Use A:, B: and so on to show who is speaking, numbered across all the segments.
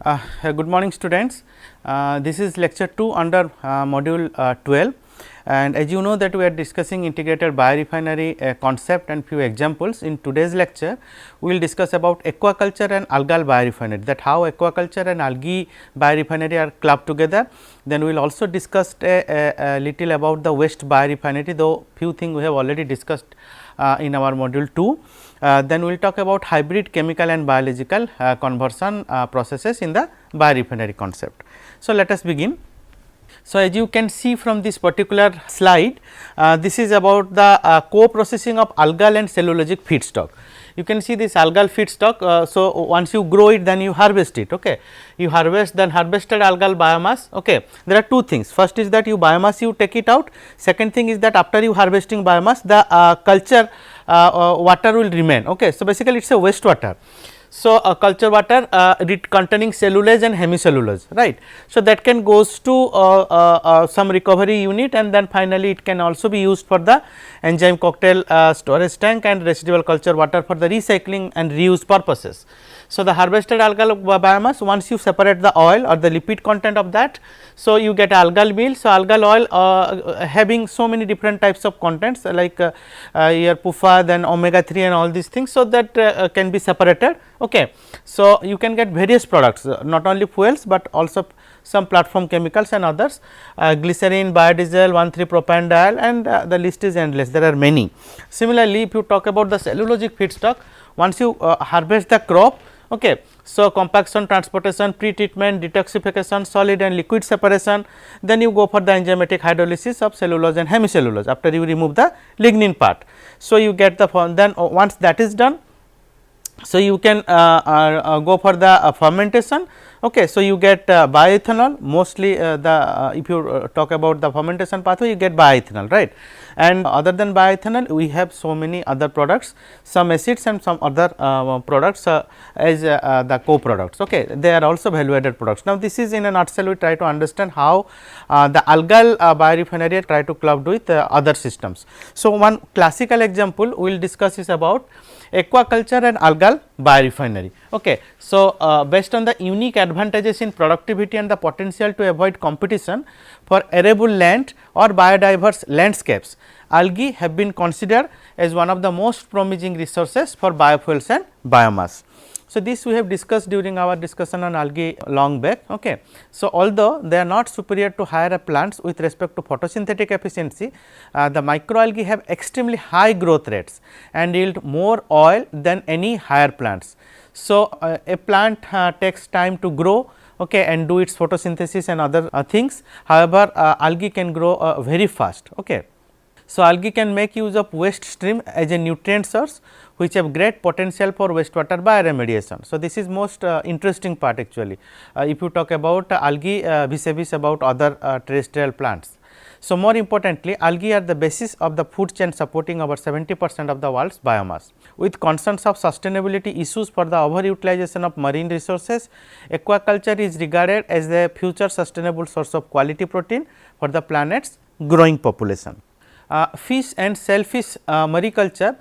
A: Good morning students. This is lecture 2 under module 12, and as you know that we are discussing integrated biorefinery concept and few examples. In today's lecture, we will discuss about aquaculture and algal biorefinery, that how aquaculture and algae biorefinery are clubbed together. Then we will also discuss a little about the waste biorefinery, though few things we have already discussed in our module 2. Then we will talk about hybrid chemical and biological conversion processes in the biorefinery concept. So, let us begin. So, as you can see from this particular slide, this is about the co-processing of algal and cellulosic feedstock. You can see this algal feedstock. So, once you grow it, then you harvest it. Okay. You harvest, then harvested algal biomass. Okay. There are two things. First is that you biomass, you take it out. Second thing is that after you harvesting biomass, the culture water will remain. Okay. So, basically it is a wastewater. So, culture water containing cellulose and hemicellulose, right. So, that can goes to some recovery unit, and then finally, it can also be used for the enzyme cocktail storage tank and residual culture water for the recycling and reuse purposes. So, the harvested algal biomass, once you separate the oil or the lipid content of that, so you get algal meal. So, algal oil having so many different types of contents like your PUFA, then omega 3 and all these things. So, that can be separated. Okay. So, you can get various products, not only fuels, but also some platform chemicals and others, glycerin, biodiesel, 1,3-propanediol, and the list is endless, there are many. Similarly, if you talk about the cellulosic feedstock, once you harvest the crop, okay. So, compaction, transportation, pre-treatment, detoxification, solid and liquid separation, then you go for the enzymatic hydrolysis of cellulose and hemicellulose after you remove the lignin part. So, you get the then once that is done, so you can go for the fermentation. Okay. So, you get bioethanol, mostly if you talk about the fermentation pathway, you get bioethanol, right. And other than bioethanol, we have so many other products, some acids and some other products as the co-products. Okay. They are also value added products. Now, this is in a nutshell, we try to understand how the algal biorefinery try to club with other systems. So, one classical example we will discuss is about aquaculture and algal biorefinery. Okay. So, based on the unique advantages in productivity and the potential to avoid competition for arable land or biodiverse landscapes, algae have been considered as one of the most promising resources for biofuels and biomass. So, this we have discussed during our discussion on algae long back. Okay. So, although they are not superior to higher plants with respect to photosynthetic efficiency, the microalgae have extremely high growth rates and yield more oil than any higher plants. So, a plant takes time to grow, okay, and do its photosynthesis and other things. However, algae can grow very fast. Okay. So, algae can make use of waste stream as a nutrient source, which have great potential for wastewater bioremediation. So, this is most interesting part actually, if you talk about algae vis-a-vis about other terrestrial plants. So, more importantly, algae are the basis of the food chain supporting over 70% of the world's biomass. With concerns of sustainability issues for the overutilization of marine resources, aquaculture is regarded as the future sustainable source of quality protein for the planet's growing population. Fish and shellfish mariculture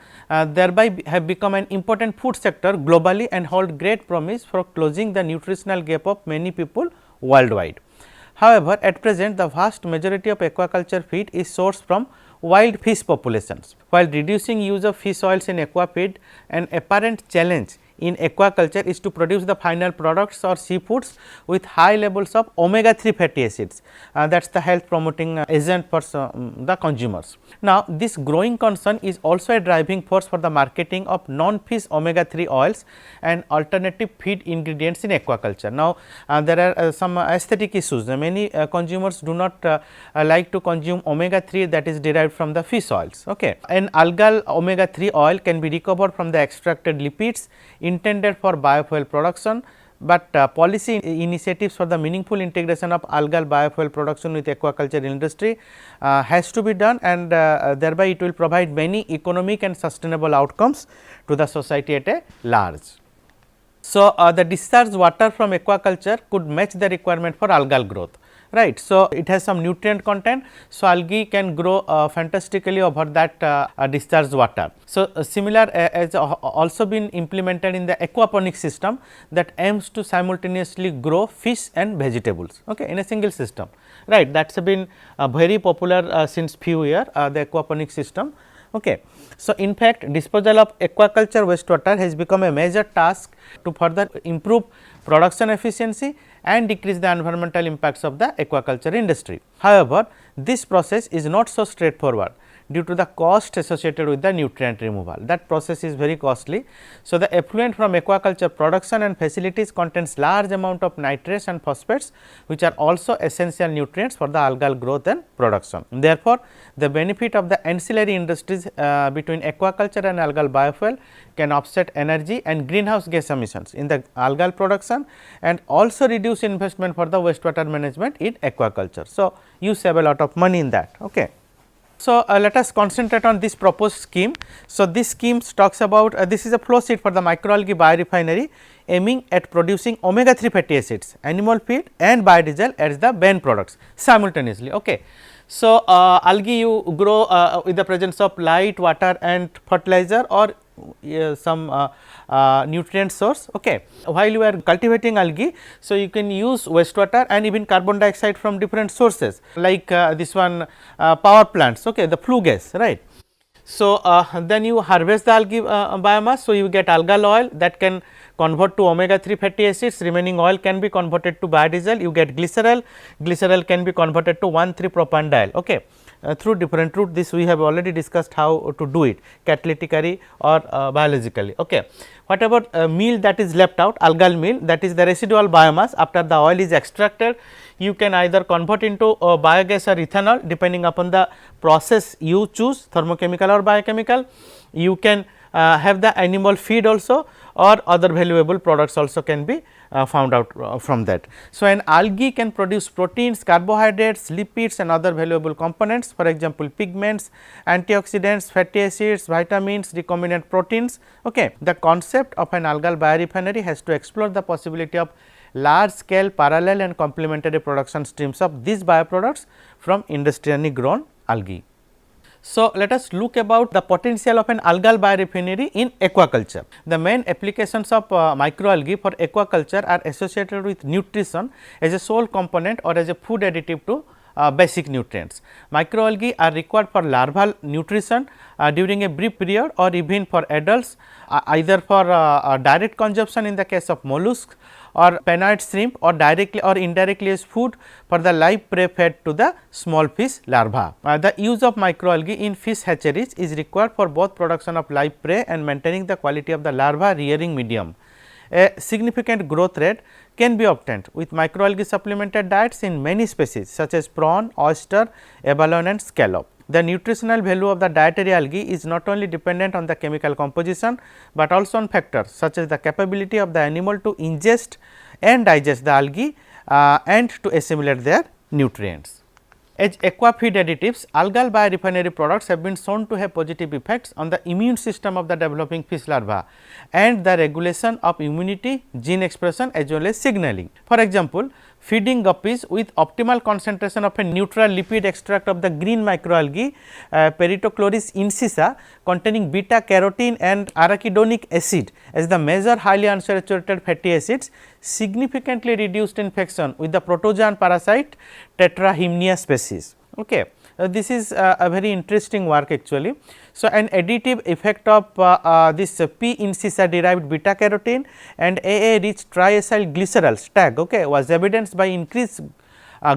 A: thereby have become an important food sector globally and hold great promise for closing the nutritional gap of many people worldwide. However, at present the vast majority of aquaculture feed is sourced from wild fish populations. While reducing use of fish oils in aquafeed, an apparent challenge in aquaculture is to produce the final products or seafoods with high levels of omega 3 fatty acids, that is the health promoting agent for the consumers. Now, this growing concern is also a driving force for the marketing of non-fish omega 3 oils and alternative feed ingredients in aquaculture. Now, there are some aesthetic issues. Many consumers do not like to consume omega 3 that is derived from the fish oils. Okay. An algal omega 3 oil can be recovered from the extracted lipids intended for biofuel production, but policy initiatives for the meaningful integration of algal biofuel production with aquaculture industry has to be done, and thereby it will provide many economic and sustainable outcomes to the society at a large. So, the discharged water from aquaculture could match the requirement for algal growth. right. So, it has some nutrient content. So, algae can grow fantastically over that discharged water. So, similar has also been implemented in the aquaponics system that aims to simultaneously grow fish and vegetables, okay, in a single system, right. That has been very popular since few years, the aquaponics system. Okay. So, in fact, disposal of aquaculture wastewater has become a major task to further improve production efficiency and decrease the environmental impacts of the aquaculture industry. However, this process is not so straightforward due to the cost associated with the nutrient removal. That process is very costly. So, the effluent from aquaculture production and facilities contains large amount of nitrates and phosphates, which are also essential nutrients for the algal growth and production. Therefore, the benefit of the ancillary industries between aquaculture and algal biofuel can offset energy and greenhouse gas emissions in the algal production and also reduce investment for the wastewater management in aquaculture. So, you save a lot of money in that. Okay. So, let us concentrate on this proposed scheme. So, this scheme talks about this is a flow sheet for the microalgae biorefinery aiming at producing omega 3 fatty acids, animal feed and biodiesel as the main products simultaneously. Okay. So, algae you grow with the presence of light, water and fertilizer or some nutrient source. Okay. While you are cultivating algae, so you can use wastewater and even carbon dioxide from different sources like this one power plants, okay, the flue gas, right. So, then you harvest the algae biomass. So, you get algal oil that can convert to omega 3 fatty acids, remaining oil can be converted to biodiesel, you get glycerol, glycerol can be converted to 1,3-propanediol. Okay. Through different route, this we have already discussed how to do it catalytically or biologically. Okay. Whatever meal that is left out, algal meal, that is the residual biomass after the oil is extracted, you can either convert into biogas or ethanol depending upon the process you choose, thermochemical or biochemical. You can have the animal feed also or other valuable products also can be found out from that. So, an algae can produce proteins, carbohydrates, lipids and other valuable components, for example, pigments, antioxidants, fatty acids, vitamins, recombinant proteins. Okay. The concept of an algal biorefinery has to explore the possibility of large scale parallel and complementary production streams of these bioproducts from industrially grown algae. So, let us look about the potential of an algal biorefinery in aquaculture. The main applications of microalgae for aquaculture are associated with nutrition as a sole component or as a food additive to basic nutrients. Microalgae are required for larval nutrition during a brief period or even for adults either for direct consumption in the case of mollusks or pennant shrimp or directly or indirectly as food for the live prey fed to the small fish larva. The use of microalgae in fish hatcheries is required for both production of live prey and maintaining the quality of the larva rearing medium. A significant growth rate can be obtained with microalgae supplemented diets in many species such as prawn, oyster, abalone and scallop. The nutritional value of the dietary algae is not only dependent on the chemical composition, but also on factors such as the capability of the animal to ingest and digest the algae and to assimilate their nutrients. As aqua feed additives, algal biorefinery products have been shown to have positive effects on the immune system of the developing fish larva and the regulation of immunity, gene expression as well as signaling. For example, feeding guppies with optimal concentration of a neutral lipid extract of the green microalgae Peritochloris incisa containing beta carotene and arachidonic acid as the major highly unsaturated fatty acids significantly reduced infection with the protozoan parasite Tetrahymnia species. Okay. This is a very interesting work actually. So, an additive effect of this P. incisa derived beta carotene and AA rich triacyl glycerol stag was evidenced by increased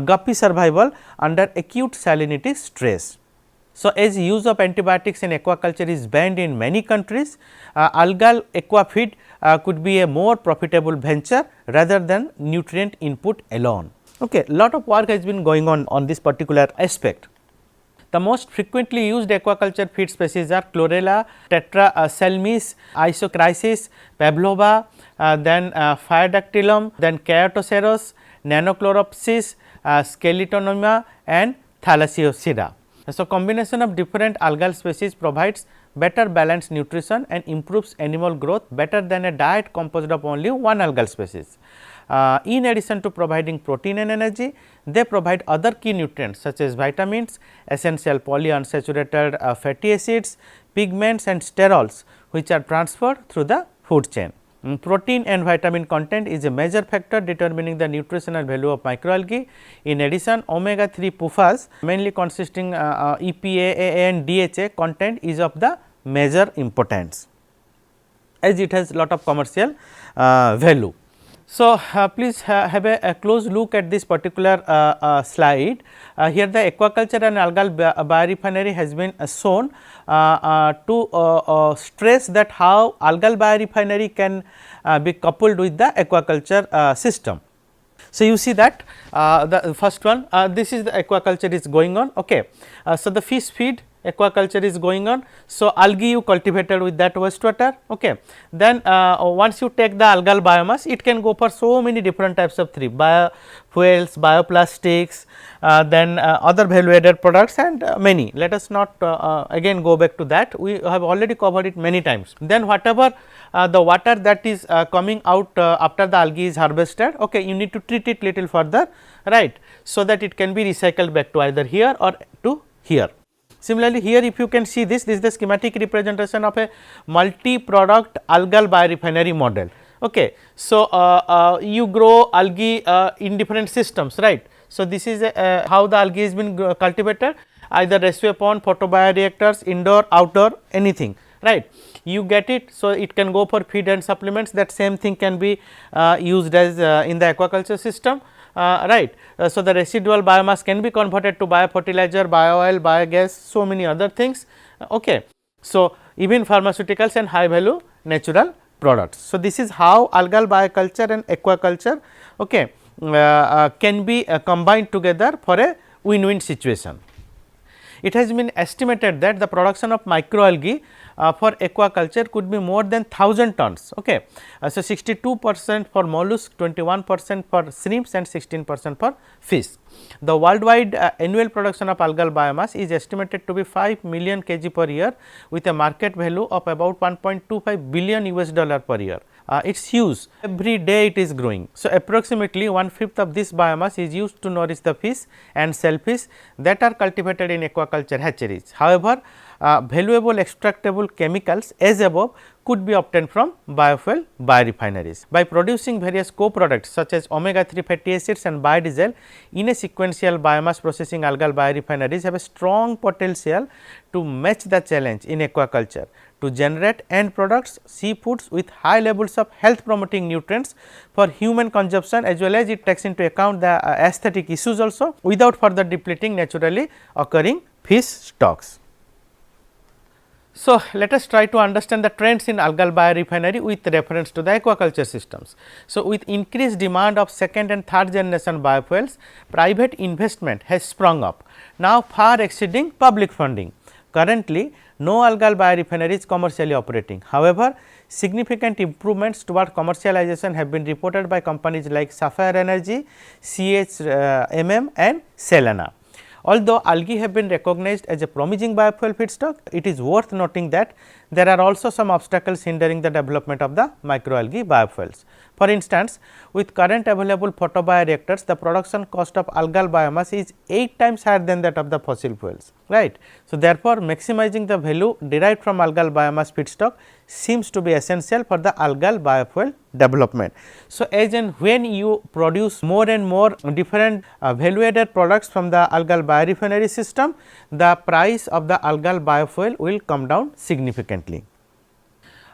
A: guppy survival under acute salinity stress. So, as use of antibiotics in aquaculture is banned in many countries, algal aqua feed could be a more profitable venture rather than nutrient input alone. Okay. Lot of work has been going on this particular aspect. The most frequently used aquaculture feed species are Chlorella, Tetrasalmis, Isochrysis, Pavlova, then Phaedactylum, then Chaetoceros, Nanochloropsis, Skeletonema and Thalassiosida. So, combination of different algal species provides better balanced nutrition and improves animal growth better than a diet composed of only one algal species. In addition to providing protein and energy, they provide other key nutrients such as vitamins, essential polyunsaturated fatty acids, pigments and sterols, which are transferred through the food chain. Protein and vitamin content is a major factor determining the nutritional value of microalgae. In addition, omega 3 PUFAs mainly consisting EPA, AA and DHA content is of the major importance, as it has lot of commercial value. So, please have a close look at this particular slide. Here the aquaculture and algal biorefinery has been shown to stress that how algal biorefinery can be coupled with the aquaculture system. So, you see that the first one, this is the aquaculture is going on. Okay. So, the fish feed aquaculture is going on. So, algae you cultivated with that wastewater. Okay. Then once you take the algal biomass, it can go for so many different types of biofuels, bioplastics, then other value added products and many. Let us not again go back to that, we have already covered it many times. Then whatever the water that is coming out after the algae is harvested, okay, you need to treat it little further, right, so that it can be recycled back to either here or to here. Similarly, here if you can see this is the schematic representation of a multi-product algal biorefinery model. Okay. So, you grow algae in different systems, right. So, this is how the algae has been cultivated, either rescue pond, photobioreactors, indoor, outdoor, anything, right. You get it. So, it can go for feed and supplements, that same thing can be used as in the aquaculture system. Right. So, the residual biomass can be converted to biofertilizer, bio-oil, biogas, so many other things. Okay. So, even pharmaceuticals and high value natural products. So, this is how algal bioculture and aquaculture, okay, can be combined together for a win-win situation. It has been estimated that the production of microalgae for aquaculture could be more than 1000 tons. Okay. So, 62% for mollusk, 21% for shrimps and 16% for fish. The worldwide annual production of algal biomass is estimated to be 5 million kg per year with a market value of about 1.25 billion US$ per year. It is huge, every day it is growing. So, approximately 1/5 of this biomass is used to nourish the fish and shellfish that are cultivated in aquaculture hatcheries. However, valuable extractable chemicals as above could be obtained from biofuel biorefineries. By producing various co-products such as omega 3 fatty acids and biodiesel in a sequential biomass processing, algal biorefineries have a strong potential to match the challenge in aquaculture to generate end products, seafoods with high levels of health promoting nutrients for human consumption, as well as it takes into account the aesthetic issues also without further depleting naturally occurring fish stocks. So, let us try to understand the trends in algal biorefinery with reference to the aquaculture systems. So, with increased demand of second and third generation biofuels, private investment has sprung up, now far exceeding public funding. Currently, no algal biorefinery is commercially operating. However, significant improvements toward commercialization have been reported by companies like Sapphire Energy, CHMM and Selena. Although algae have been recognized as a promising biofuel feedstock, it is worth noting that there are also some obstacles hindering the development of the microalgae biofuels. For instance, with current available photobioreactors, the production cost of algal biomass is 8 times higher than that of the fossil fuels, right. So, therefore, maximizing the value derived from algal biomass feedstock seems to be essential for the algal biofuel development. So, as and when you produce more and more different value added products from the algal biorefinery system, the price of the algal biofuel will come down significantly.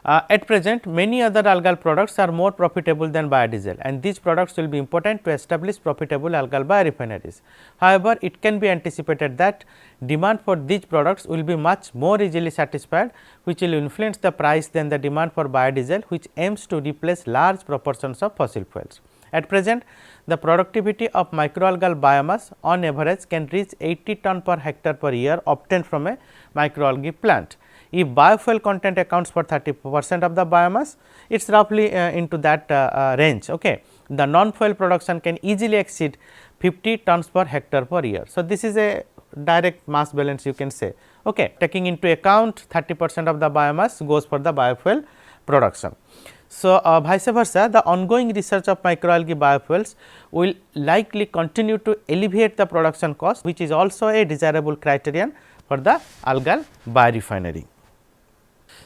A: At present, many other algal products are more profitable than biodiesel, and these products will be important to establish profitable algal biorefineries. However, it can be anticipated that demand for these products will be much more easily satisfied, which will influence the price than the demand for biodiesel, which aims to replace large proportions of fossil fuels. At present, the productivity of microalgal biomass on average can reach 80 ton per hectare per year obtained from a microalgae plant. If biofuel content accounts for 30% of the biomass, it is roughly into that range. Okay. The non-fuel production can easily exceed 50 tons per hectare per year. So, this is a direct mass balance you can say. Okay. Taking into account 30% of the biomass goes for the biofuel production. So, vice versa, the ongoing research of microalgae biofuels will likely continue to alleviate the production cost, which is also a desirable criterion for the algal biorefinery.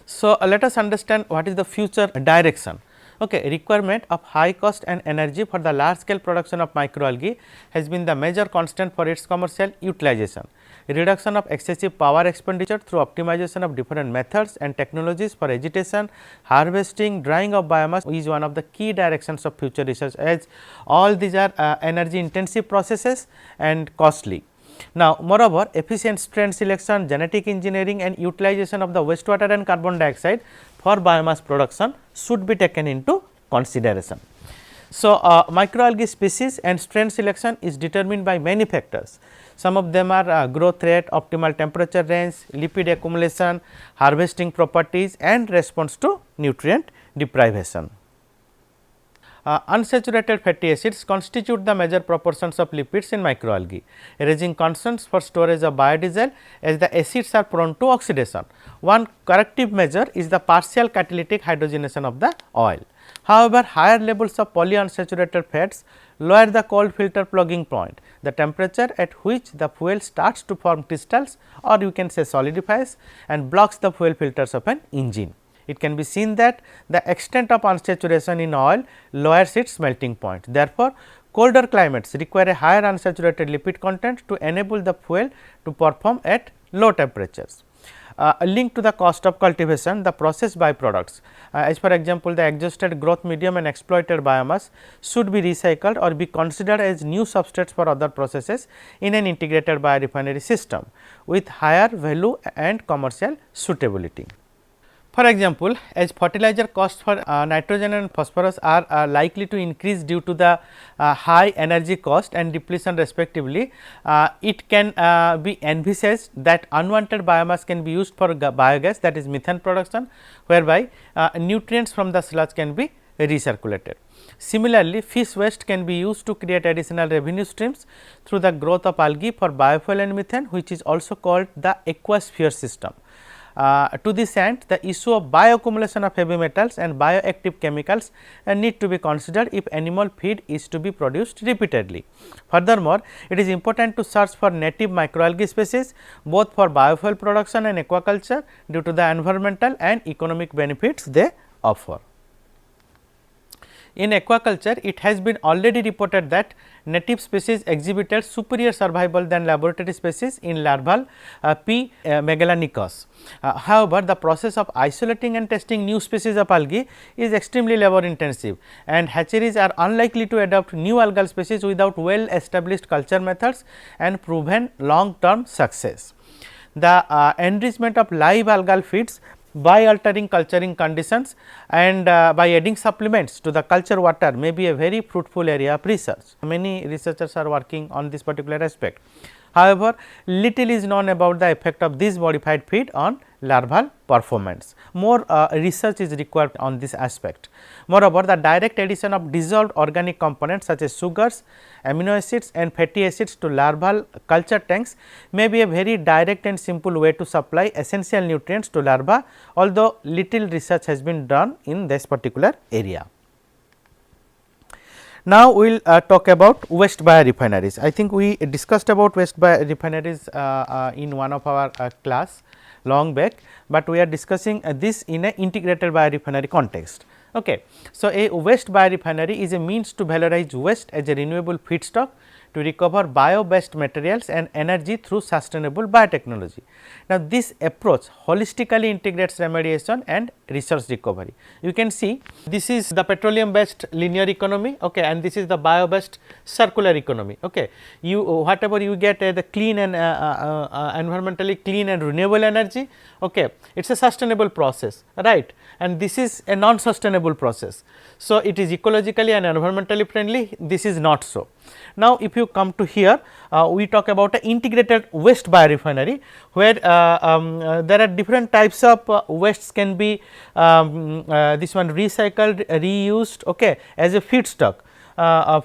A: So, let us understand what is the future direction. Okay, requirement of high cost and energy for the large scale production of microalgae has been the major constant for its commercial utilization. Reduction of excessive power expenditure through optimization of different methods and technologies for agitation, harvesting, drying of biomass is one of the key directions of future research, as all these are energy intensive processes and costly. Now, moreover, efficient strain selection, genetic engineering and utilization of the wastewater and carbon dioxide for biomass production should be taken into consideration. So, microalgae species and strain selection is determined by many factors. Some of them are growth rate, optimal temperature range, lipid accumulation, harvesting properties and response to nutrient deprivation. Unsaturated fatty acids constitute the major proportions of lipids in microalgae, raising concerns for storage of biodiesel as the acids are prone to oxidation. One corrective measure is the partial catalytic hydrogenation of the oil. However, higher levels of polyunsaturated fats lower the cold filter plugging point, the temperature at which the fuel starts to form crystals, or you can say solidifies, and blocks the fuel filters of an engine. It can be seen that the extent of unsaturation in oil lowers its melting point. Therefore, colder climates require a higher unsaturated lipid content to enable the fuel to perform at low temperatures. A link to the cost of cultivation, the process byproducts, as for example, the exhausted growth medium and exploited biomass should be recycled or be considered as new substrates for other processes in an integrated biorefinery system with higher value and commercial suitability. For example, as fertilizer costs for nitrogen and phosphorus are likely to increase due to the high energy cost and depletion respectively, it can be envisaged that unwanted biomass can be used for biogas, that is methane production, whereby nutrients from the sludge can be recirculated. Similarly, fish waste can be used to create additional revenue streams through the growth of algae for biofuel and methane, which is also called the aquasphere system. To this end, the issue of bioaccumulation of heavy metals and bioactive chemicals need to be considered if animal feed is to be produced repeatedly. Furthermore, it is important to search for native microalgae species both for biofuel production and aquaculture due to the environmental and economic benefits they offer. In aquaculture, it has been already reported that native species exhibited superior survival than laboratory species in larval P. megalonychus. However, the process of isolating and testing new species of algae is extremely labor intensive, and hatcheries are unlikely to adopt new algal species without well established culture methods and proven long term success. The enrichment of live algal feeds by altering culturing conditions and by adding supplements to the culture water may be a very fruitful area of research. Many researchers are working on this particular aspect. However, little is known about the effect of this modified feed on larval performance. More research is required on this aspect. Moreover, the direct addition of dissolved organic components such as sugars, amino acids and fatty acids to larval culture tanks may be a very direct and simple way to supply essential nutrients to larvae, although little research has been done in this particular area. Now, we will talk about waste biorefineries. I think we discussed about waste biorefineries in one of our class long back, but we are discussing this in an integrated biorefinery context. Okay. So, a waste biorefinery is a means to valorize waste as a renewable feedstock to recover bio-based materials and energy through sustainable biotechnology. Now, this approach holistically integrates remediation and resource recovery. You can see this is the petroleum based linear economy, okay, and this is the bio based circular economy. Okay. You whatever you get the clean and environmentally clean and renewable energy, okay, it is a sustainable process, right, and this is a non sustainable process. So, it is ecologically and environmentally friendly, this is not so. Now, if you come to here, we talk about an integrated waste biorefinery, where there are different types of wastes can be this one recycled, reused, okay, as a feedstock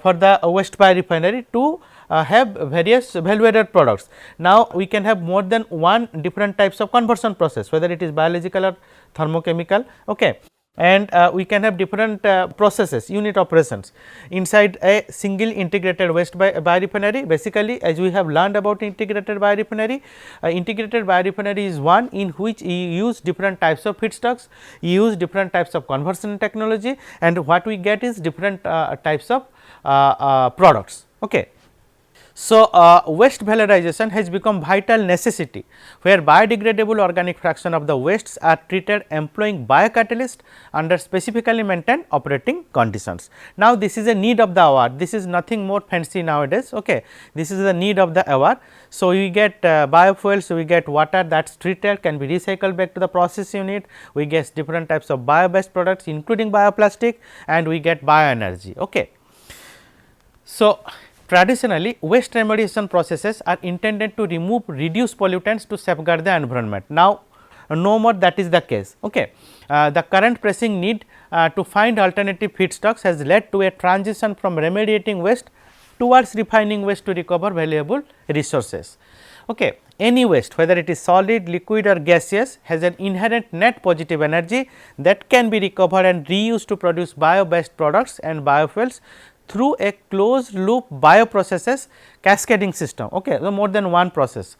A: for the waste biorefinery to have various value-added products. Now, we can have more than one different types of conversion process, whether it is biological or thermochemical. Okay. and we can have different processes, unit operations inside a single integrated waste biorefinery. Basically, as we have learned about integrated biorefinery is one in which you use different types of feedstocks, you use different types of conversion technology, and what we get is different types of products. Okay. So, waste valorization has become vital necessity, where biodegradable organic fraction of the wastes are treated employing biocatalyst under specifically maintained operating conditions. Now, this is a need of the hour, this is nothing more fancy nowadays. Okay. This is the need of the hour. So, we get biofuels, we get water that is treated, can be recycled back to the process unit, we get different types of bio based products including bioplastic, and we get bioenergy. Okay. So, traditionally, waste remediation processes are intended to reduce pollutants to safeguard the environment. Now, no more that is the case. Okay. The current pressing need to find alternative feedstocks has led to a transition from remediating waste towards refining waste to recover valuable resources. Okay. Any waste, whether it is solid, liquid or gaseous, has an inherent net positive energy that can be recovered and reused to produce bio-based products and biofuels through a closed loop bioprocesses cascading system. Okay. So, more than one process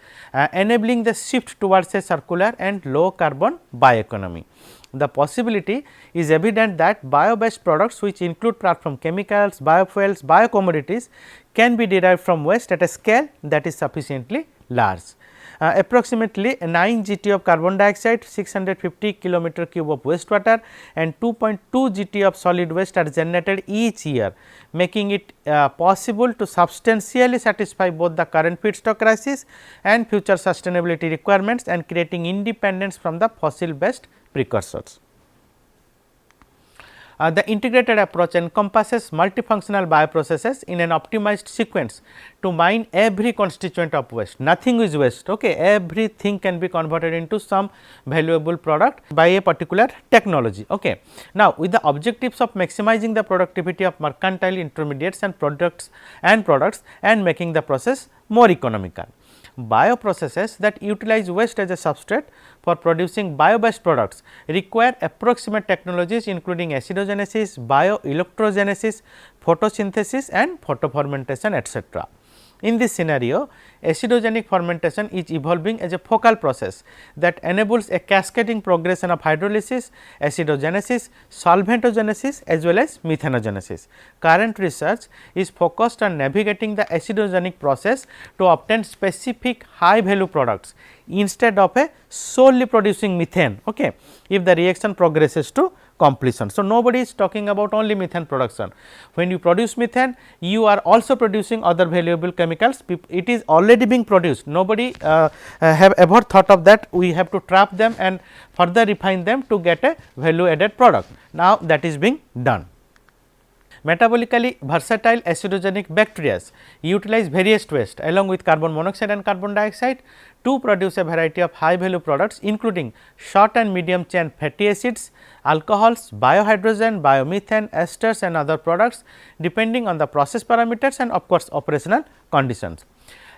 A: enabling the shift towards a circular and low carbon bioeconomy. The possibility is evident that bio based products, which include platform chemicals, biofuels, biocommodities, can be derived from waste at a scale that is sufficiently large. Approximately 9 GT of carbon dioxide, 650 kilometer cube of wastewater and 2.2 GT of solid waste are generated each year, making it possible to substantially satisfy both the current feedstock crisis and future sustainability requirements, and creating independence from the fossil based precursors. The integrated approach encompasses multifunctional bioprocesses in an optimized sequence to mine every constituent of waste. Nothing is waste, okay. Everything can be converted into some valuable product by a particular technology. Okay. Now, with the objectives of maximizing the productivity of mercantile intermediates and products and making the process more economical. Bioprocesses that utilize waste as a substrate for producing bio-based products require approximate technologies including acidogenesis, bioelectrogenesis, photosynthesis and photofermentation, etc. In this scenario, acidogenic fermentation is evolving as a focal process that enables a cascading progression of hydrolysis, acidogenesis, solventogenesis as well as methanogenesis. Current research is focused on navigating the acidogenic process to obtain specific high value products instead of a solely producing methane, okay, if the reaction progresses to completion. So, nobody is talking about only methane production. When you produce methane, you are also producing other valuable chemicals. It is already being produced. Nobody have ever thought of that. We have to trap them and further refine them to get a value added product. Now, that is being done. Metabolically versatile acidogenic bacteria utilize various waste along with carbon monoxide and carbon dioxide to produce a variety of high value products including short and medium chain fatty acids, alcohols, biohydrogen, biomethane, esters and other products depending on the process parameters and of course, operational conditions.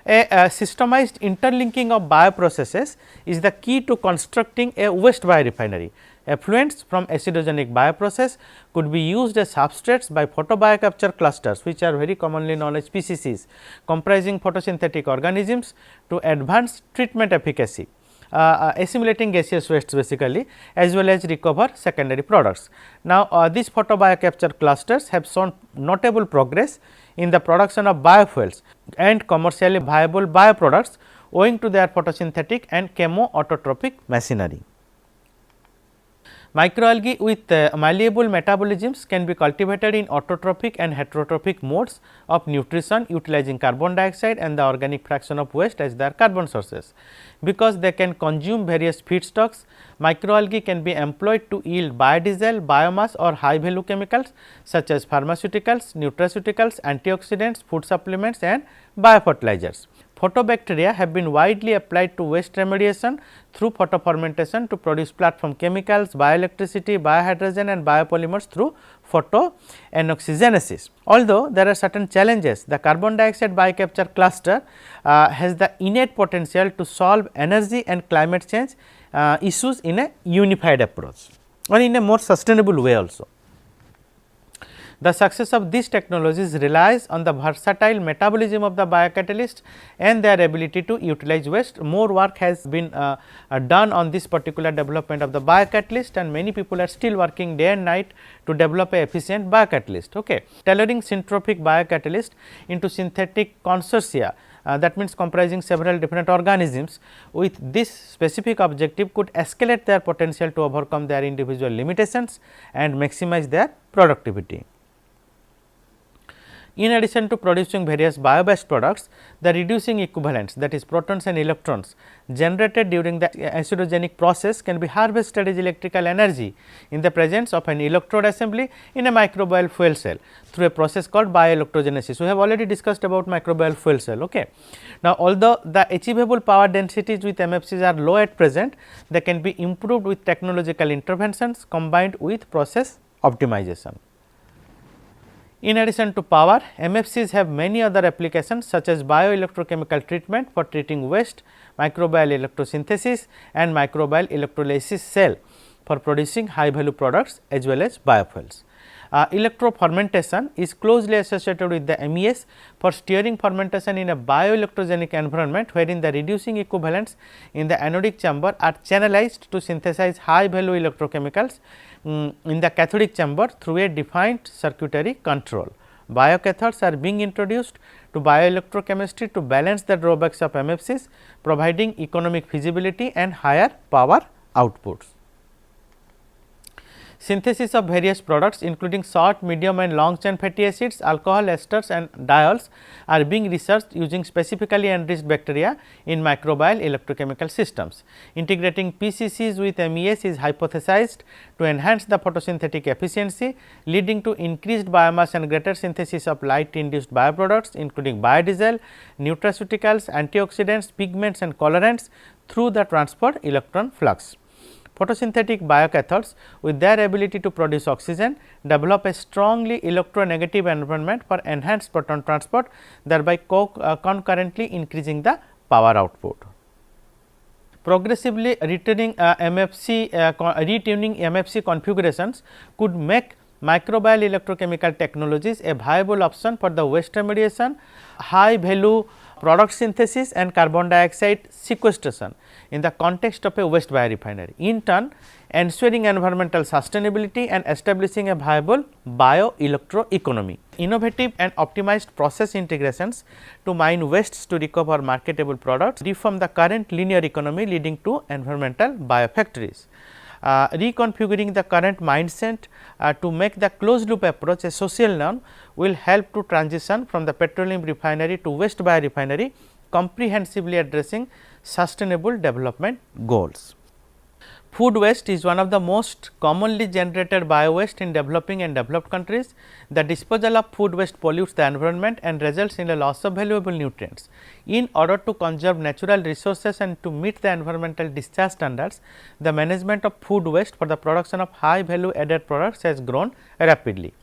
A: A systemized interlinking of bioprocesses is the key to constructing a waste biorefinery. Effluents from acidogenic bioprocess could be used as substrates by photobiocapture clusters, which are very commonly known as PCCs, comprising photosynthetic organisms to advance treatment efficacy, assimilating gaseous wastes basically as well as recover secondary products. Now, these photobiocapture clusters have shown notable progress in the production of biofuels and commercially viable bioproducts owing to their photosynthetic and chemoautotropic machinery. Microalgae with malleable metabolisms can be cultivated in autotrophic and heterotrophic modes of nutrition utilizing carbon dioxide and the organic fraction of waste as their carbon sources. Because they can consume various feedstocks, microalgae can be employed to yield biodiesel, biomass or high value chemicals such as pharmaceuticals, nutraceuticals, antioxidants, food supplements and biofertilizers. Photobacteria have been widely applied to waste remediation through photofermentation to produce platform chemicals, bioelectricity, biohydrogen and biopolymers through photoanoxygenesis. Although there are certain challenges, the carbon dioxide biocapture cluster has the innate potential to solve energy and climate change issues in a unified approach. or in a more sustainable way also. The success of these technologies relies on the versatile metabolism of the biocatalyst and their ability to utilize waste. More work has been done on this particular development of the biocatalyst, and many people are still working day and night to develop a efficient biocatalyst. Okay. Tailoring syntropic biocatalyst into synthetic consortia, that means comprising several different organisms with this specific objective could escalate their potential to overcome their individual limitations and maximize their productivity. In addition to producing various bio-based products, the reducing equivalents, that is protons and electrons generated during the acidogenic process can be harvested as electrical energy in the presence of an electrode assembly in a microbial fuel cell through a process called bioelectrogenesis. We have already discussed about microbial fuel cell. Okay. Now, although the achievable power densities with MFCs are low at present, they can be improved with technological interventions combined with process optimization. In addition to power, MFCs have many other applications such as bioelectrochemical treatment for treating waste, microbial electrosynthesis and microbial electrolysis cell for producing high value products as well as biofuels. Electrofermentation is closely associated with the MES for steering fermentation in a bioelectrogenic environment, wherein the reducing equivalents in the anodic chamber are channelized to synthesize high value electrochemicals in the cathodic chamber through a defined circuitry control. Biocathodes are being introduced to bioelectrochemistry to balance the drawbacks of MFCs, providing economic feasibility and higher power outputs. Synthesis of various products including short, medium and long chain fatty acids, alcohol esters and diols are being researched using specifically enriched bacteria in microbial electrochemical systems. Integrating PCCs with MES is hypothesized to enhance the photosynthetic efficiency, leading to increased biomass and greater synthesis of light induced bioproducts including biodiesel, nutraceuticals, antioxidants, pigments and colorants through the transport electron flux. Photosynthetic biocathodes, with their ability to produce oxygen, develop a strongly electronegative environment for enhanced proton transport, thereby concurrently increasing the power output. Progressively retuning MFC configurations could make microbial electrochemical technologies a viable option for the waste remediation, high value product synthesis and carbon dioxide sequestration in the context of a waste biorefinery, in turn ensuring environmental sustainability and establishing a viable bioelectroeconomy. Innovative and optimized process integrations to mine wastes to recover marketable products reform the current linear economy, leading to environmental biofactories. Reconfiguring the current mindset to make the closed loop approach a social norm will help to transition from the petroleum refinery to waste biorefinery, comprehensively addressing sustainable development goals. Food waste is one of the most commonly generated bio waste in developing and developed countries. The disposal of food waste pollutes the environment and results in a loss of valuable nutrients. In order to conserve natural resources and to meet the environmental discharge standards, the management of food waste for the production of high value added products has grown rapidly.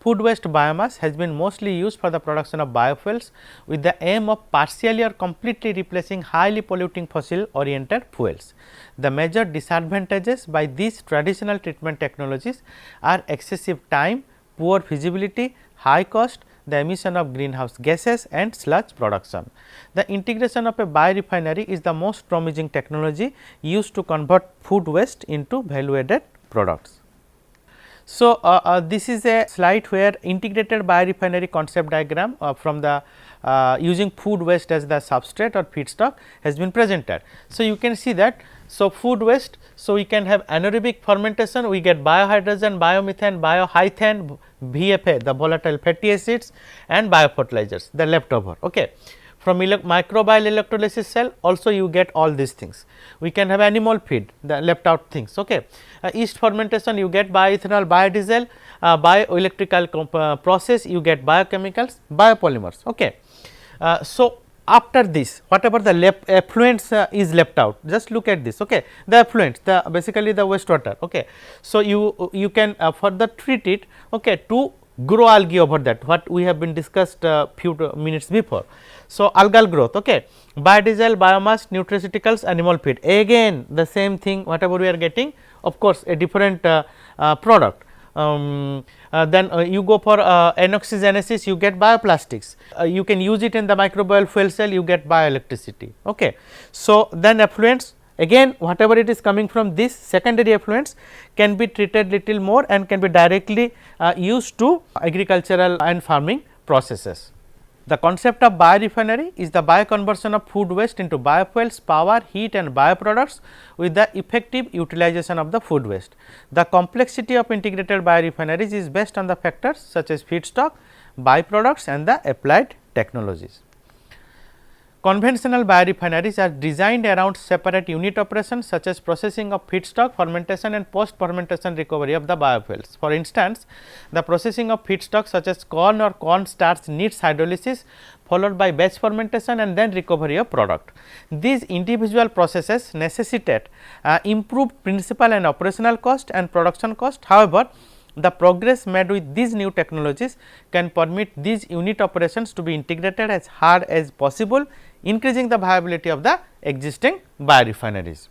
A: Food waste biomass has been mostly used for the production of biofuels with the aim of partially or completely replacing highly polluting fossil oriented fuels. The major disadvantages by these traditional treatment technologies are excessive time, poor feasibility, high cost, the emission of greenhouse gases and sludge production. The integration of a biorefinery is the most promising technology used to convert food waste into value added products. So, this is a slide where integrated biorefinery concept diagram from the using food waste as the substrate or feedstock has been presented. So, you can see that. So, food waste, so we can have anaerobic fermentation, we get biohydrogen, biomethane, biohythane, VFA, the volatile fatty acids and biofertilizers, the leftover. Okay. From microbial electrolysis cell also you get all these things. We can have animal feed, the left out things. Okay. Yeast fermentation you get bioethanol, biodiesel, bioelectrical process you get biochemicals, biopolymers. Okay. So, after this whatever the effluents is left out, just look at this. Okay. The effluents, the basically the wastewater. Okay. So, you can further treat it, okay, to grow algae over that, what we have been discussed few minutes before. So, algal growth, okay, biodiesel, biomass, nutraceuticals, animal feed, again the same thing whatever we are getting of course, a different product. Then you go for anoxygenesis, you get bioplastics. You can use it in the microbial fuel cell, you get bioelectricity. Okay. So, then effluents, again whatever it is coming from this secondary effluents can be treated little more and can be directly used to agricultural and farming processes. The concept of biorefinery is the bioconversion of food waste into biofuels, power, heat and bioproducts with the effective utilization of the food waste. The complexity of integrated biorefineries is based on the factors such as feedstock, byproducts and the applied technologies. Conventional biorefineries are designed around separate unit operations such as processing of feedstock, fermentation and post fermentation recovery of the biofuels. For instance, the processing of feedstock such as corn or corn starch needs hydrolysis followed by batch fermentation and then recovery of product. These individual processes necessitate improved principal and operational cost and production cost. However, the progress made with these new technologies can permit these unit operations to be integrated as hard as possible, increasing the viability of the existing biorefineries.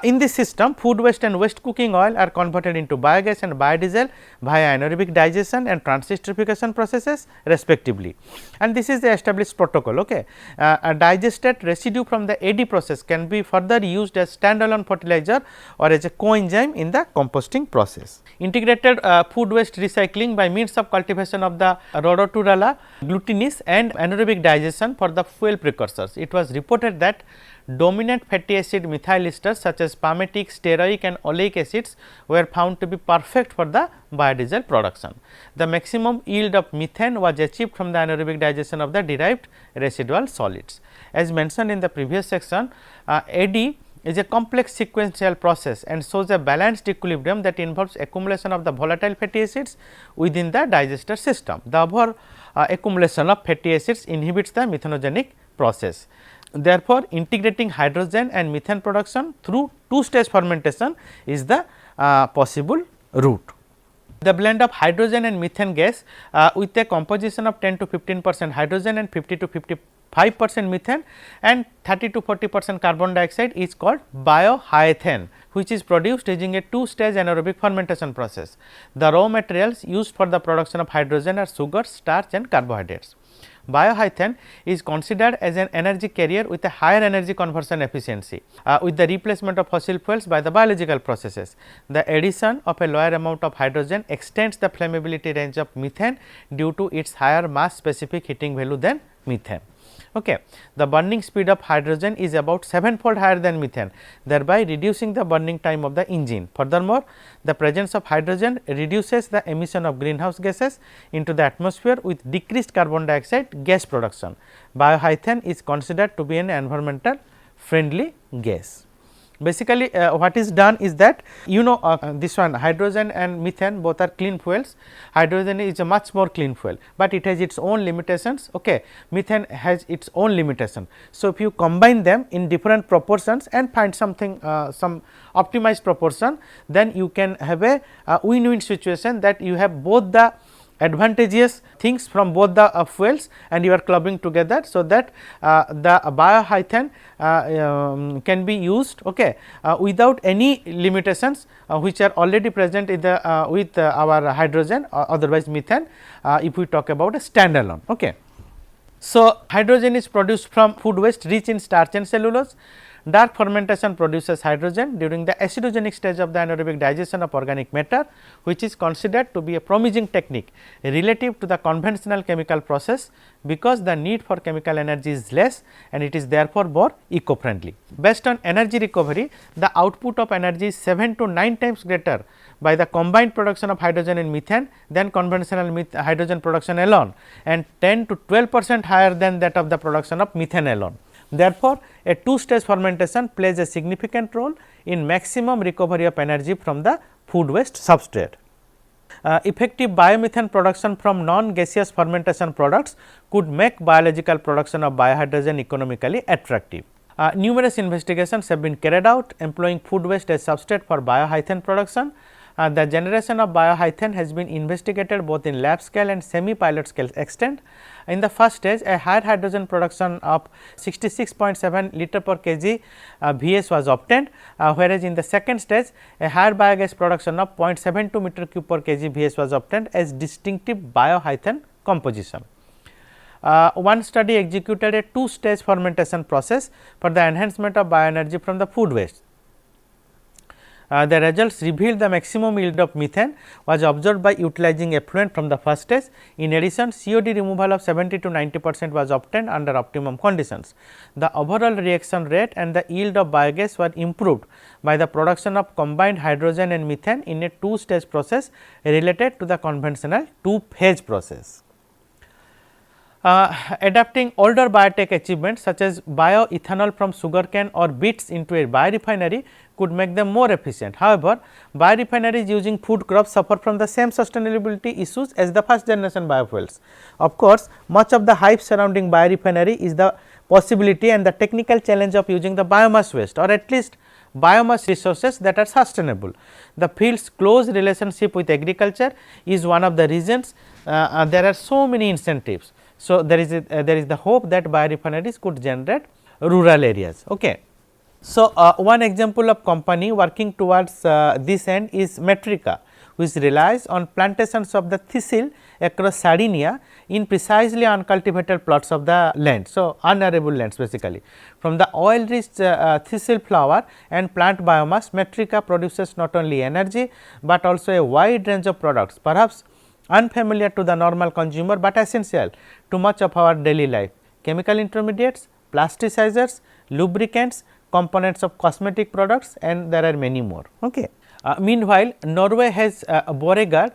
A: In this system, food waste and waste cooking oil are converted into biogas and biodiesel via anaerobic digestion and transesterification processes respectively, and this is the established protocol. Okay. A digested residue from the AD process can be further used as standalone fertilizer or as a coenzyme in the composting process. Integrated food waste recycling by means of cultivation of the Rhodotorula glutenis and anaerobic digestion for the fuel precursors. It was reported that dominant fatty acid methyl esters such as palmitic, stearoic and oleic acids were found to be perfect for the biodiesel production. The maximum yield of methane was achieved from the anaerobic digestion of the derived residual solids. As mentioned in the previous section, AD is a complex sequential process and shows a balanced equilibrium that involves accumulation of the volatile fatty acids within the digester system. The over accumulation of fatty acids inhibits the methanogenic process. Therefore, integrating hydrogen and methane production through two-stage fermentation is the possible route. The blend of hydrogen and methane gas with a composition of 10 to 15% hydrogen and 50 to 55% methane and 30 to 40% carbon dioxide is called biohyethane, which is produced using a two-stage anaerobic fermentation process. The raw materials used for the production of hydrogen are sugar, starch and carbohydrates. Biohythane is considered as an energy carrier with a higher energy conversion efficiency with the replacement of fossil fuels by the biological processes. The addition of a lower amount of hydrogen extends the flammability range of methane due to its higher mass specific heating value than methane. Okay. The burning speed of hydrogen is about 7-fold higher than methane, thereby reducing the burning time of the engine. Furthermore, the presence of hydrogen reduces the emission of greenhouse gases into the atmosphere with decreased carbon dioxide gas production. Biohythane is considered to be an environmental friendly gas. Basically, what is done is that this one hydrogen and methane both are clean fuels. Hydrogen is a much more clean fuel, but it has its own limitations. Okay. Methane has its own limitation. So, if you combine them in different proportions and find something some optimized proportion, then you can have a win-win situation that you have both the advantageous things from both the fuels and you are clubbing together, so that the biohythane can be used without any limitations which are already present in the with our hydrogen or otherwise methane if we talk about a standalone. Okay. So, hydrogen is produced from food waste rich in starch and cellulose. Dark fermentation produces hydrogen during the acidogenic stage of the anaerobic digestion of organic matter, which is considered to be a promising technique relative to the conventional chemical process, because the need for chemical energy is less and it is therefore more eco-friendly. Based on energy recovery, the output of energy is 7 to 9 times greater by the combined production of hydrogen and methane than conventional hydrogen production alone, and 10 to 12% higher than that of the production of methane alone. Therefore, a two-stage fermentation plays a significant role in maximum recovery of energy from the food waste substrate. Effective biomethane production from non-gaseous fermentation products could make biological production of biohydrogen economically attractive. Numerous investigations have been carried out employing food waste as substrate for biohythane production. The generation of bioethane has been investigated both in lab scale and semi pilot scale extent. In the first stage, a higher hydrogen production of 66.7 liter per kg Vs was obtained, whereas in the second stage a higher biogas production of 0.72 meter cube per kg Vs was obtained as distinctive bioethane composition. One study executed a two-stage fermentation process for the enhancement of bioenergy from the food waste. The results revealed the maximum yield of methane was observed by utilizing effluent from the first stage. In addition, COD removal of 70 to 90% was obtained under optimum conditions. The overall reaction rate and the yield of biogas were improved by the production of combined hydrogen and methane in a two-stage process related to the conventional two-phase process. Adapting older biotech achievements such as bioethanol from sugarcane or beets into a biorefinery could make them more efficient. However, biorefineries using food crops suffer from the same sustainability issues as the first generation biofuels. Of course, much of the hype surrounding biorefinery is the possibility and the technical challenge of using the biomass waste or at least biomass resources that are sustainable. The field's close relationship with agriculture is one of the reasons there are so many incentives. So, there is the hope that biorefineries could generate rural areas. Okay. So, one example of company working towards this end is Metrica, which relies on plantations of the thistle across Sardinia in precisely uncultivated plots of the land. So, unarable lands basically. From the oil rich thistle flower and plant biomass, Metrica produces not only energy, but also a wide range of products, perhaps unfamiliar to the normal consumer, but essential to much of our daily life: chemical intermediates, plasticizers, lubricants, components of cosmetic products, and there are many more. Okay. Meanwhile, Norway has Borregaard,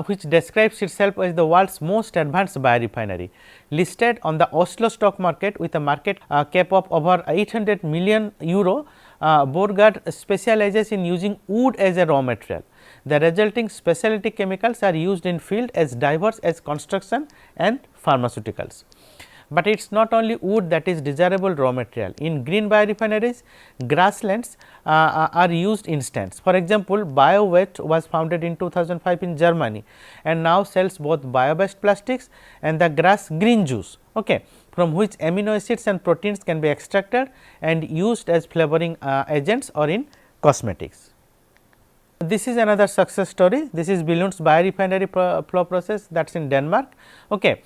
A: which describes itself as the world's most advanced biorefinery. Listed on the Oslo stock market with a market cap of over 800 million euro, Borregaard specializes in using wood as a raw material. The resulting specialty chemicals are used in field as diverse as construction and pharmaceuticals. But it is not only wood that is desirable raw material. In green biorefineries, grasslands are used instance. For example, BioWet was founded in 2005 in Germany and now sells both bio-based plastics and the grass green juice, okay, from which amino acids and proteins can be extracted and used as flavoring agents or in cosmetics. This is another success story. This is Billund's biorefinery flow process, that is in Denmark. Okay.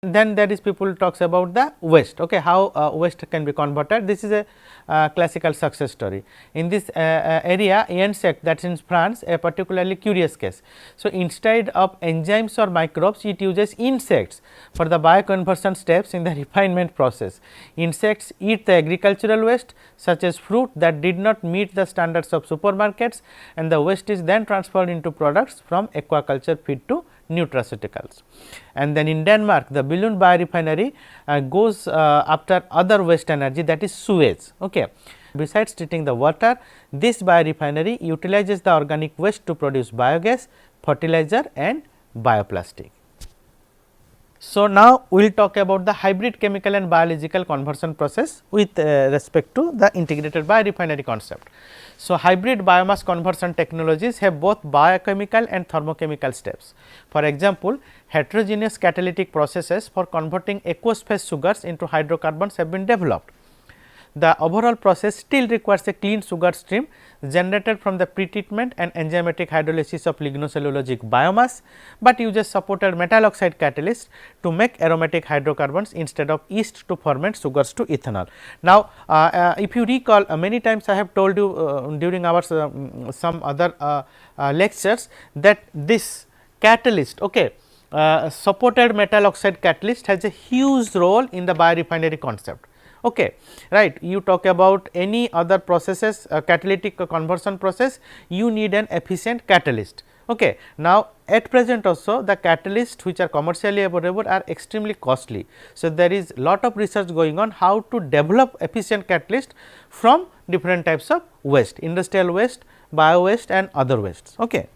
A: Then there is people talks about the waste, okay, how waste can be converted. This is a classical success story. In this area, insect, that is in France, a particularly curious case. So, instead of enzymes or microbes, it uses insects for the bioconversion steps in the refinement process. Insects eat the agricultural waste such as fruit that did not meet the standards of supermarkets, and the waste is then transferred into products from aquaculture feed to nutraceuticals. And then in Denmark, the Billund biorefinery goes after other waste energy, that is sewage. Okay. Besides treating the water, this biorefinery utilizes the organic waste to produce biogas, fertilizer and bioplastic. So, now we will talk about the hybrid chemical and biological conversion process with respect to the integrated biorefinery concept. So, hybrid biomass conversion technologies have both biochemical and thermochemical steps. For example, heterogeneous catalytic processes for converting aqueous phase sugars into hydrocarbons have been developed. The overall process still requires a clean sugar stream generated from the pretreatment and enzymatic hydrolysis of lignocellulosic biomass, but uses supported metal oxide catalyst to make aromatic hydrocarbons instead of yeast to ferment sugars to ethanol. Now, if you recall, many times I have told you during our some other lectures that this catalyst, okay, supported metal oxide catalyst has a huge role in the biorefinery concept. Okay, right. You talk about any other processes, catalytic conversion process, you need an efficient catalyst. Okay. Now, at present also the catalysts which are commercially available are extremely costly. So, there is lot of research going on how to develop efficient catalyst from different types of waste, industrial waste, bio waste and other wastes. Okay.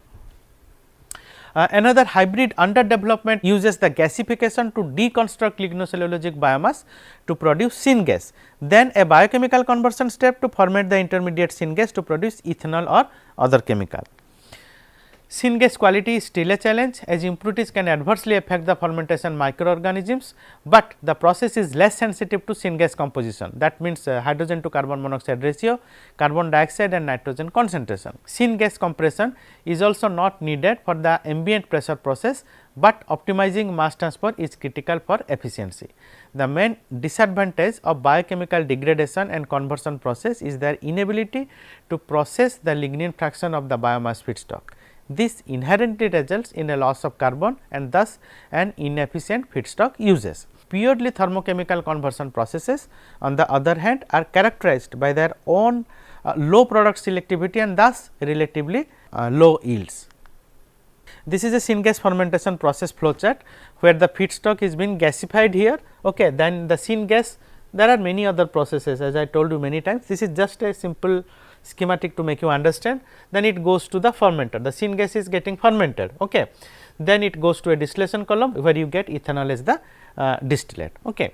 A: Another hybrid under development uses the gasification to deconstruct lignocellulosic biomass to produce syngas, then a biochemical conversion step to ferment the intermediate syngas to produce ethanol or other chemical. Syngas quality is still a challenge as impurities can adversely affect the fermentation microorganisms, but the process is less sensitive to syngas composition, that means hydrogen to carbon monoxide ratio, carbon dioxide and nitrogen concentration. Syngas compression is also not needed for the ambient pressure process, but optimizing mass transfer is critical for efficiency. The main disadvantage of biochemical degradation and conversion process is their inability to process the lignin fraction of the biomass feedstock. This inherently results in a loss of carbon and thus an inefficient feedstock uses. Purely thermochemical conversion processes on the other hand are characterized by their own low product selectivity and thus relatively low yields. This is a syngas fermentation process flow chart where the feedstock is being gasified here. Okay, then the syngas, there are many other processes as I told you many times. This is just a simple schematic to make you understand. Then it goes to the fermenter, the syngas is getting fermented. Okay. Then it goes to a distillation column where you get ethanol as the distillate. Okay.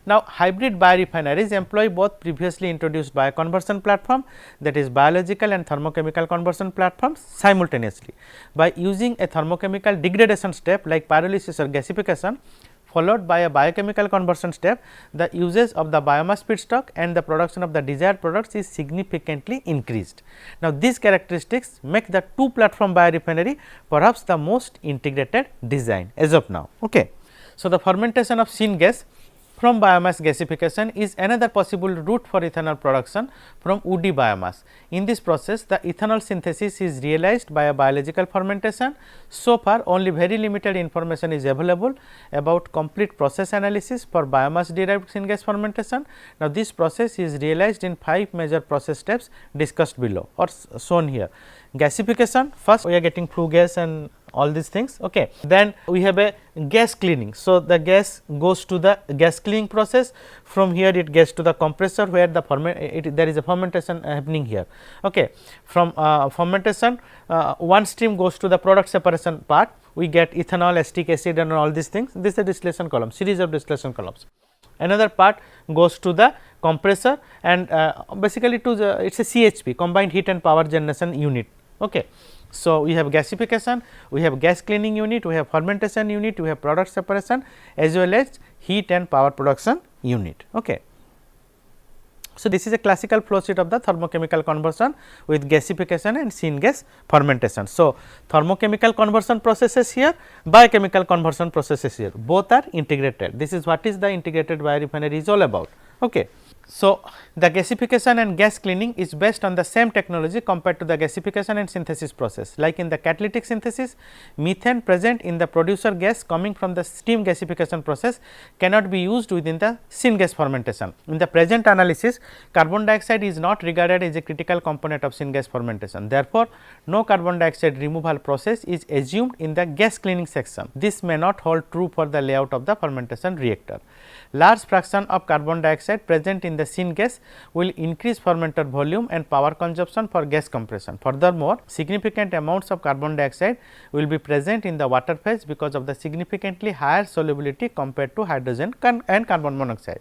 A: Now, hybrid biorefineries employ both previously introduced bioconversion platform, that is biological and thermochemical conversion platforms simultaneously. By using a thermochemical degradation step like pyrolysis or gasification followed by a biochemical conversion step, the usage of the biomass feedstock and the production of the desired products is significantly increased. Now, these characteristics make the two platform biorefinery perhaps the most integrated design as of now. Okay. So, the fermentation of syngas from biomass gasification is another possible route for ethanol production from woody biomass. In this process, the ethanol synthesis is realized by a biological fermentation. So far, only very limited information is available about complete process analysis for biomass derived syngas fermentation. Now, this process is realized in 5 major process steps discussed below or shown here. Gasification, first we are getting flue gas and all these things. Okay. Then we have a gas cleaning. So, the gas goes to the gas cleaning process, from here it gets to the compressor where the there is a fermentation happening here. Okay. From fermentation one stream goes to the product separation part, we get ethanol, acetic acid and all these things. This is a distillation column, series of distillation columns. Another part goes to the compressor and basically to the it is a CHP, combined heat and power generation unit. Okay. So, we have gasification, we have gas cleaning unit, we have fermentation unit, we have product separation as well as heat and power production unit. Okay. So, this is a classical flow sheet of the thermochemical conversion with gasification and syngas fermentation. So, thermochemical conversion processes here, biochemical conversion processes here, both are integrated. This is what is the integrated biorefinery is all about. Okay. So, the gasification and gas cleaning is based on the same technology compared to the gasification and synthesis process. Like in the catalytic synthesis, methane present in the producer gas coming from the steam gasification process cannot be used within the syngas fermentation. In the present analysis, carbon dioxide is not regarded as a critical component of syngas fermentation. Therefore, no carbon dioxide removal process is assumed in the gas cleaning section. This may not hold true for the layout of the fermentation reactor. Large fraction of carbon dioxide present in the syngas will increase fermenter volume and power consumption for gas compression. Furthermore, significant amounts of carbon dioxide will be present in the water phase because of the significantly higher solubility compared to hydrogen and carbon monoxide.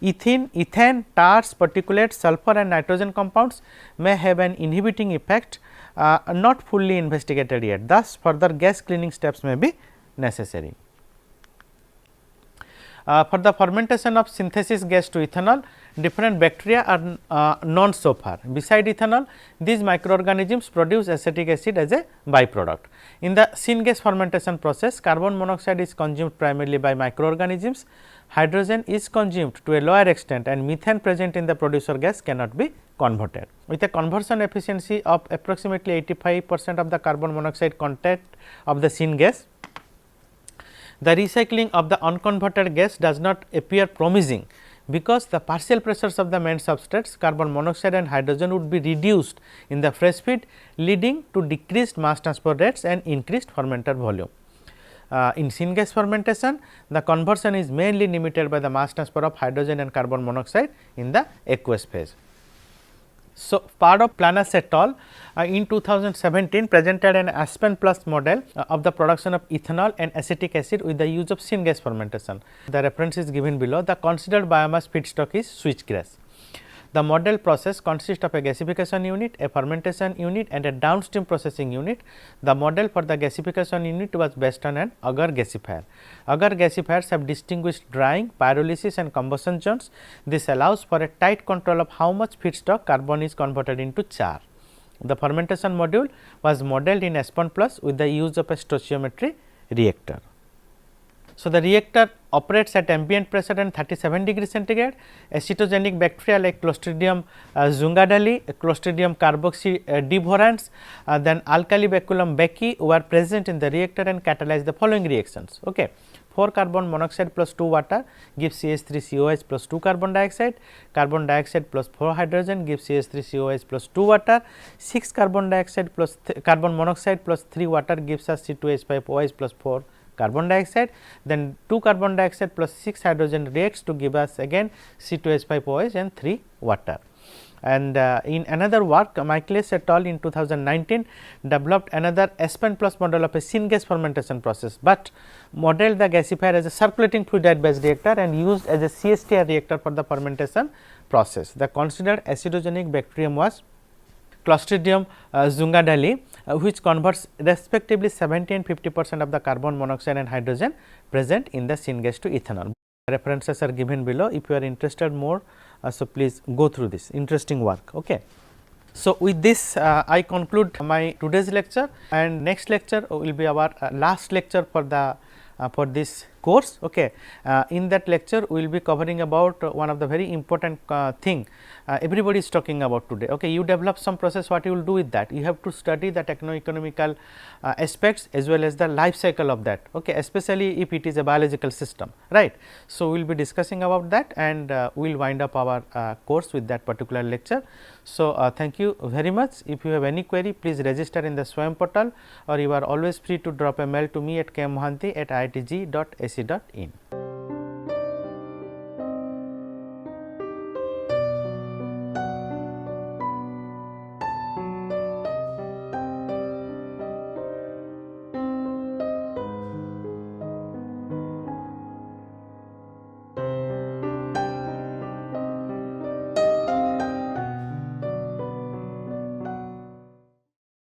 A: Ethane, tars, particulates, sulfur and nitrogen compounds may have an inhibiting effect not fully investigated yet. Thus, further gas cleaning steps may be necessary. For the fermentation of synthesis gas to ethanol, different bacteria are known so far. Beside ethanol, these microorganisms produce acetic acid as a byproduct. In the syngas fermentation process, carbon monoxide is consumed primarily by microorganisms, hydrogen is consumed to a lower extent and methane present in the producer gas cannot be converted. With a conversion efficiency of approximately 85% of the carbon monoxide content of the syngas, the recycling of the unconverted gas does not appear promising, because the partial pressures of the main substrates carbon monoxide and hydrogen would be reduced in the fresh feed, leading to decreased mass transfer rates and increased fermenter volume. In syngas fermentation, the conversion is mainly limited by the mass transfer of hydrogen and carbon monoxide in the aqueous phase. So, part of Planas et al. In 2017 presented an Aspen Plus model of the production of ethanol and acetic acid with the use of syngas fermentation. The reference is given below. The considered biomass feedstock is switchgrass. The model process consists of a gasification unit, a fermentation unit and a downstream processing unit. The model for the gasification unit was based on an agar gasifier. Agar gasifiers have distinguished drying, pyrolysis and combustion zones. This allows for a tight control of how much feedstock carbon is converted into char. The fermentation module was modeled in S1 plus with the use of a stoichiometry reactor. So, the reactor operates at ambient pressure and 37 degree centigrade. Acetogenic bacteria like Clostridium zungadali, Clostridium carboxy devorans, then alkali baculum becki were present in the reactor and catalyze the following reactions. Okay. 4 carbon monoxide plus 2 water gives CH3COH plus 2 carbon dioxide plus 4 hydrogen gives CH3COH plus 2 water, 6 carbon dioxide plus carbon monoxide plus 3 water gives us C2H5OH plus 4 carbon dioxide, then 2 carbon dioxide plus 6 hydrogen reacts to give us again C2H5OH and 3 water. And in another work, Michaelis et al. In 2019 developed another S1 plus model of a syngas fermentation process, but modeled the gasifier as a circulating fluidite based reactor and used as a CSTR reactor for the fermentation process. The considered acidogenic bacterium was Clostridium zungadali, which converts respectively 70 and 50% of the carbon monoxide and hydrogen present in the syngas to ethanol. References are given below. If you are interested more, so please go through this interesting work. Okay. So, with this I conclude my today's lecture, and next lecture will be our last lecture for the for this course. Okay. In that lecture we will be covering about one of the very important thing everybody is talking about today. Okay. You develop some process, what you will do with that? You have to study the techno-economical aspects as well as the life cycle of that, okay, especially if it is a biological system, right. So, we will be discussing about that, and we will wind up our course with that particular lecture. So, thank you very much. If you have any query, please register in the Swayam portal, or you are always free to drop a mail to me at kmohanty@iitg.ac.in.